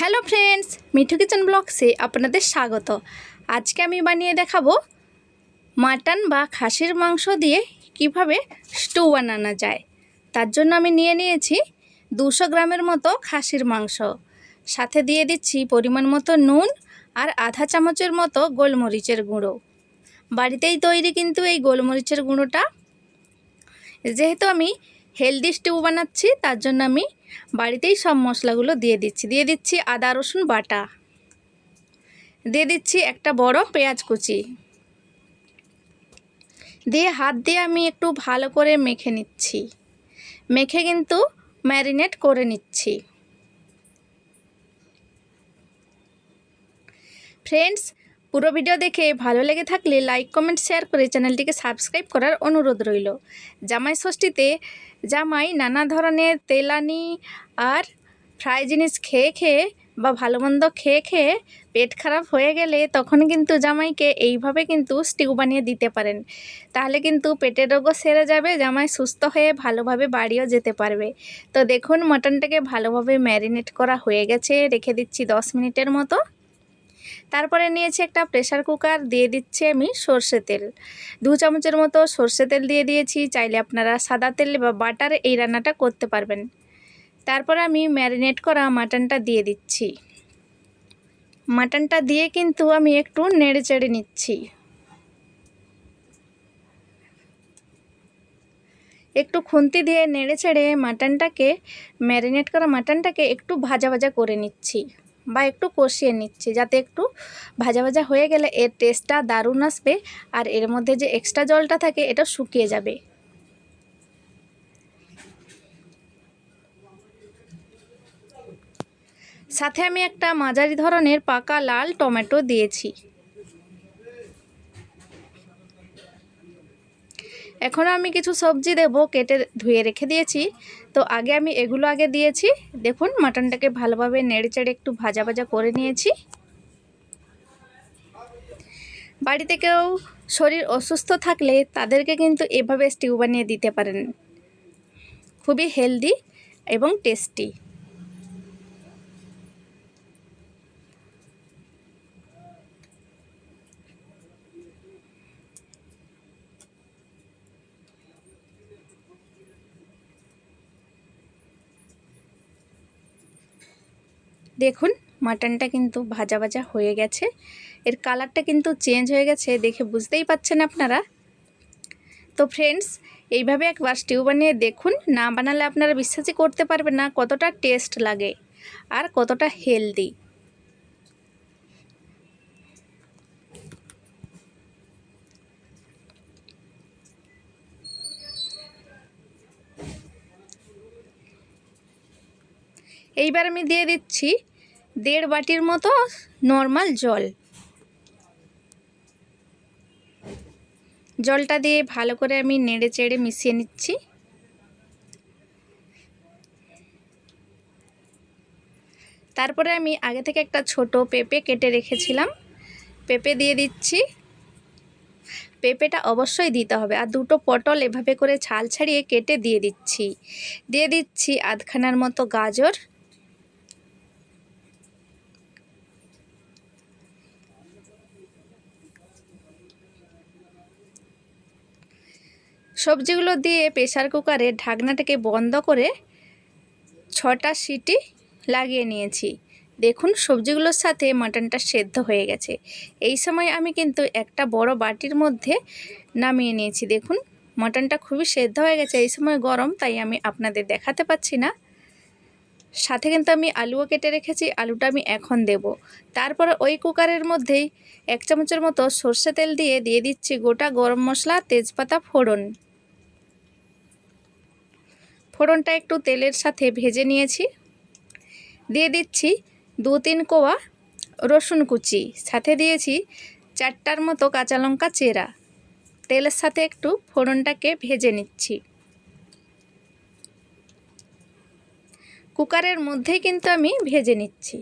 Hello friends, Mithu kitchen ব্লগসে আপনাদের স্বাগত। আজকে আমি বানিয়ে দেখাবো মাটন বা খাসির মাংস দিয়ে কিভাবে স্টু বানানো যায়। তার জন্য আমি নিয়ে নিয়েছি 200 গ্রামের মতো খাসির মাংস, সাথে দিয়ে দিচ্ছি পরিমাণ মতো নুন আর আধা চামচের মতো গোলমরিচের গুঁড়ো। বাড়িতেই তৈরি কিন্তু এই গোলমরিচের গুঁড়োটা। যেহেতু আমি হেলদি স্টু বানাচ্ছি তার জন্য আমি বাড়িতেই সব মশলাগুলো দিয়ে দিচ্ছি আদা রসুন বাটা, দিয়ে দিচ্ছি একটা বড় পেঁয়াজ কুচি, দিয়ে হাত দিয়ে আমি একটু ভালো করে মেখে নিচ্ছি। মেখে কিন্তু ম্যারিনেট করে নিচ্ছি। ফ্রেন্ডস, পুরো ভিডিও দেখে ভালো লেগে থাকলে লাইক কমেন্ট শেয়ার করে চ্যানেলটিকে সাবস্ক্রাইব করার অনুরোধ রইল। জামাই ষষ্ঠীতে জামাই নানা ধরনের তেলানি আর ফ্রাই জিনিস খেয়ে বা ভালো মন্দ খেয়ে পেট খারাপ হয়ে গেলে তখন কিন্তু জামাইকে এইভাবে কিন্তু স্টিউ বানিয়ে দিতে পারেন। তাহলে কিন্তু পেটের রোগও সেরে যাবে, জামাই সুস্থ হয়ে ভালোভাবে বাড়িও যেতে পারবে। তো দেখুন, মাটনটাকে ভালোভাবে ম্যারিনেট করা হয়ে গেছে, রেখে দিচ্ছি 10 মিনিটের মতো। তারপরে নিয়েছি একটা প্রেসার কুকার, দিয়ে দিচ্ছি আমি সর্ষে তেল, 2 চামচের মতো সর্ষে তেল দিয়ে দিয়েছি। চাইলে আপনারা সাদা তেল বা বাটারে এই রান্নাটা করতে পারবেন। তারপরে আমি ম্যারিনেট করা মাটনটা দিয়ে দিচ্ছি। মাটনটা দিয়ে কিন্তু আমি একটু নেড়ে চেড়ে নিচ্ছি। একটু খুন্তি দিয়ে নেড়ে চেড়ে ম্যারিনেট করা মাটনটাকে একটু ভাজা ভাজা করে নিচ্ছি বা একটু কষিয়ে নিচ্ছি, যাতে একটু ভাজা ভাজা হয়ে গেলে এর টেস্টটা দারুণ আসবে আর এর মধ্যে যে এক্সট্রা জলটা থাকে এটা শুকিয়ে যাবে। সাথে আমি একটা মাঝারি ধরনের পাকা লাল টমেটো দিয়েছি। এখনও আমি কিছু সবজি দেব, কেটে ধুয়ে রেখে দিয়েছি। তো আমি এগুলো দিয়েছি। দেখুন, মাটনটাকে ভালোভাবে নেড়েচেড়ে একটু ভাজা ভাজা করে নিয়েছি। বাড়িতে কেউ শরীর অসুস্থ থাকলে তাদেরকে কিন্তু এভাবে স্টিউ বানিয়ে দিতে পারেন, খুবই হেলদি এবং টেস্টি। দেখুন, মাটনটা কিন্তু ভাজা ভাজা হয়ে গেছে, এর কালারটা কিন্তু চেঞ্জ হয়ে গেছে, দেখে বুঝতেই পাচ্ছেন আপনারা। তো ফ্রেন্ডস, এইভাবে একবার স্টিউ বানিয়ে দেখুন, না বানালে আপনারা বিশ্বাসই করতে পারবেন না কতটা টেস্ট লাগে আর কতটা হেলদি। এইবার আমি দিয়ে দিচ্ছি 1.5 বাটির মতো নর্মাল জল। জলটা দিয়ে ভালো করে আমি নেড়ে চেড়ে মিশিয়ে নিচ্ছি। তারপরে আমি আগে থেকে একটা ছোট পেঁপে কেটে রেখেছিলাম, পেঁপে দিয়ে দিচ্ছি। পেঁপেটা অবশ্যই দিতে হবে। আর 2টো পটল এভাবে করে ছাল ছাড়িয়ে কেটে দিয়ে দিচ্ছি আধখানার মতো গাজর, সবজিগুলো দিয়ে প্রেসার কুকারে ঢাকনাটাকে বন্ধ করে 6টা সিটি লাগিয়ে নিয়েছি। দেখুন, সবজিগুলোর সাথে মাটনটা সেদ্ধ হয়ে গেছে। এই সময় আমি কিন্তু একটা বড় বাটির মধ্যে নামিয়ে নিয়েছি। দেখুন, মাটনটা খুবই সেদ্ধ হয়ে গেছে। এই সময় গরম, তাই আমি আপনাদের দেখাতে পাচ্ছি না। সাথে কিন্তু আমি আলুও কেটে রেখেছি, আলুটা আমি এখন দেব। তারপরে ওই কুকারের মধ্যেই 1 চামচের মতো সর্ষে তেল দিয়ে দিচ্ছি গোটা গরম মশলা, তেজপাতা ফোড়ন। ফোড়নটা একটু তেলের সাথে ভেজে নিয়েছি। দিয়ে দিচ্ছি 2-3 কোয়া রসুন কুচি, সাথে দিয়েছি 4টার মতো কাঁচা লঙ্কা চেরা। তেলের সাথে একটু ফোড়নটাকে ভেজে নিচ্ছি। কুকারের মধ্যেই কিন্তু আমি ভেজে নিচ্ছি।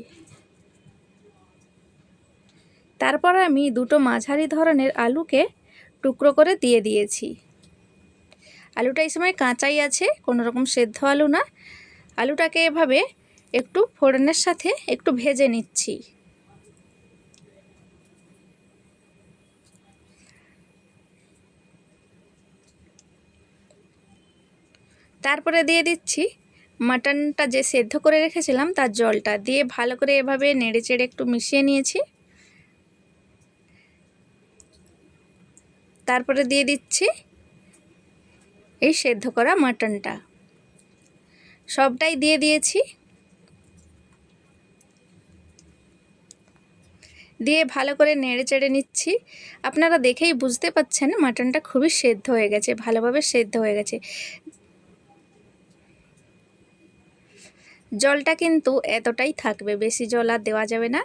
তারপর আমি 2টো মাঝারি ধরনের আলুকে টুকরো করে দিয়ে দিয়েছি। আলুটা এই সময় কাঁচাই আছে, কোনো রকম সেদ্ধ আলু না। আলুটাকে এভাবে একটু ফোড়নের সাথে একটু ভেজে নিচ্ছি। তারপরে দিয়ে দিচ্ছি মাটনটা যে সেদ্ধ করে রেখেছিলাম তার জলটা দিয়ে ভালো করে এভাবে নেড়েচেড়ে একটু মিশিয়ে নিয়েছি। তারপরে দিয়ে দিচ্ছি এই সেদ্ধ করা মাটনটা, সবটাই দিয়ে দিয়েছি। দিয়ে ভালো করে নেড়েচেড়ে নিচ্ছি। আপনারা দেখেই বুঝতে পাচ্ছেন মাটনটা খুবই সেদ্ধ হয়ে গেছে, ভালোভাবে সেদ্ধ হয়ে গেছে। জলটা কিন্তু এতটাই থাকবে, বেশি জল আর দেওয়া যাবে না।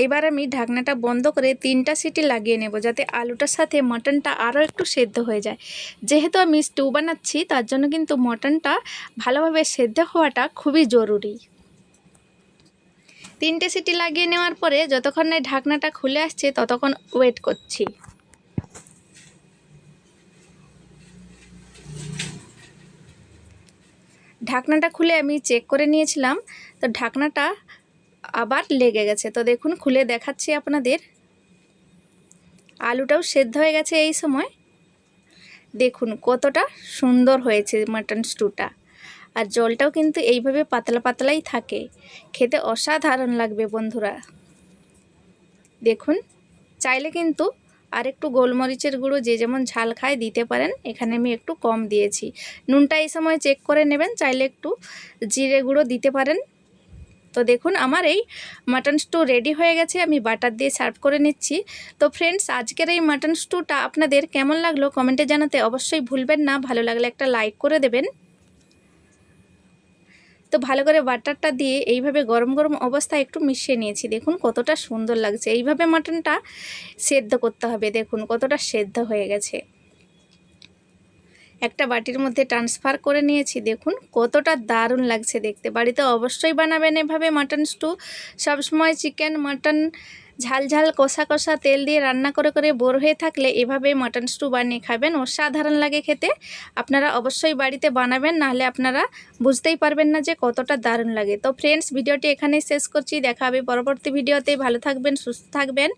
এবার আমি ঢাকনাটা বন্ধ করে 3টা সিটি লাগিয়ে নেব, যাতে আলুটার সাথে মটনটা আরও একটু সেদ্ধ হয়ে যায়। যেহেতু আমি স্টু বানাচ্ছি তার জন্য কিন্তু মটনটা ভালোভাবে সেদ্ধ হওয়াটা খুবই জরুরি। 3টে সিটি লাগিয়ে নেওয়ার পরে যতক্ষণ না ঢাকনাটা খুলে আসছে ততক্ষণ ওয়েট করছি। ঢাকনাটা খুলে আমি চেক করে নিয়েছিলাম, তো ঢাকনাটা আবার লেগে গেছে। তো দেখুন খুলে দেখাচ্ছি আপনাদের, আলুটাও সেদ্ধ হয়ে গেছে। এই সময় দেখুন কতটা সুন্দর হয়েছে মাটন স্টুটা, আর জলটাও কিন্তু এইভাবে পাতলা পাতলাই থাকে, খেতে অসাধারণ লাগবে বন্ধুরা। দেখুন চাইলে কিন্তু আর একটু গোলমরিচের গুঁড়ো যে যেমন ঝাল খায় দিতে পারেন, এখানে আমি একটু কম দিয়েছি। নুনটা এই সময় চেক করে নেবেন, চাইলে একটু জিরে গুঁড়ো দিতে পারেন। তো দেখুন আমার এই মাটন স্টু রেডি হয়ে গেছে, আমি বাটার দিয়ে সার্ভ করে নিচ্ছি। তো ফ্রেন্ডস, আজকের এই মাটন স্টুটা আপনাদের কেমন লাগলো কমেন্টে জানাতে অবশ্যই ভুলবেন না। ভালো লাগলে একটা লাইক করে দেবেন। তো ভালো করে বাটারটা দিয়ে এইভাবে গরম গরম অবস্থায় একটু মিশিয়ে নিয়েছি। দেখুন কতটা সুন্দর লাগছে। এইভাবে মাটনটা সেদ্ধ করতে হবে। দেখুন কতটা সেদ্ধ হয়ে গেছে। একটা বাটির মধ্যে ট্রান্সফার করে নিয়েছি। দেখুন কতটা দারুণ লাগছে দেখতে। বাড়িতে অবশ্যই বানাবেন এভাবে মাটন স্টু। সবসময় চিকেন মাটন ঝাল ঝাল কষা কষা তেল দিয়ে রান্না করে করে বোর হয়ে থাকলে এভাবে মাটন স্টু বানিয়ে খাবেন, অসাধারণ লাগে খেতে। আপনারা অবশ্যই বাড়িতে বানাবেন, নাহলে আপনারা বুঝতেই পারবেন না যে কতটা দারুণ লাগে। তো ফ্রেন্ডস, ভিডিওটি এখানেই শেষ করছি। দেখা হবে পরবর্তী ভিডিওতে। ভালো থাকবেন, সুস্থ থাকবেন।